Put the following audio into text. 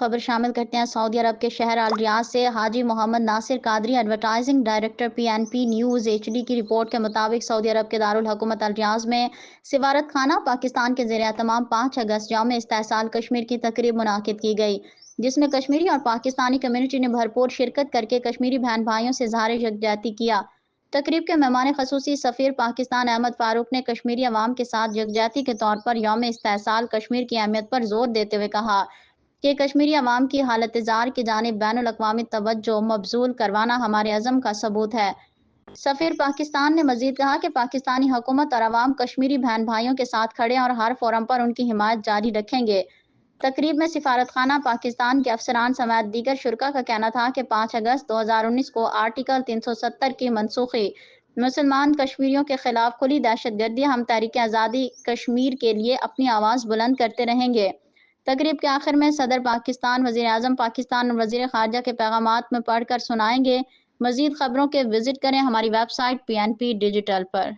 خبر شامل کرتے ہیں سعودی عرب کے شہر الریاض سے حاجی Muhammad Nasir Qadri advertising director P N P news H D کی رپورٹ کے مطابق سعودی عرب کے دارالحکومت الریاض میں سفارت خانہ پاکستان کے زیر اہتمام 5 اگست یوم استحصال کشمیر کی تقریب منعقد کی گئی، جس میں کشمیری اور پاکستانی کمیونٹی نے بھرپور شرکت کر کے کشمیری بہن بھائیوں سے اظہار یکجہتی کیا۔ تقریب کے مہمان خصوصی سفیر پاکستان احمد فاروق نے کشمیری عوام کے ساتھ یکجہتی کے طور پر یوم استحصال کشمیر کی اہمیت پر زور دیتے ہوئے کہا کہ کشمیری عوام کی حالت زار کی جانب بین الاقوامی توجہ مبذول کروانا ہمارے عزم کا ثبوت ہے۔ سفیر پاکستان نے مزید کہا کہ پاکستانی حکومت اور عوام کشمیری بہن بھائیوں کے ساتھ کھڑے اور ہر فورم پر ان کی حمایت جاری رکھیں گے۔ تقریب میں سفارت خانہ پاکستان کے افسران سمیت دیگر شرکاء کا کہنا تھا کہ 5 اگست 2019 کو آرٹیکل 370 کی منسوخی مسلمان کشمیریوں کے خلاف کھلی دہشت گردی، ہم تحریک آزادی کشمیر کے لیے اپنی آواز بلند کرتے رہیں گے۔ تقریب کے آخر میں صدر پاکستان، وزیر اعظم پاکستان اور وزیر خارجہ کے پیغامات میں پڑھ کر سنائیں گے۔ مزید خبروں کے وزٹ کریں ہماری ویب سائٹ PNP ڈیجیٹل پر۔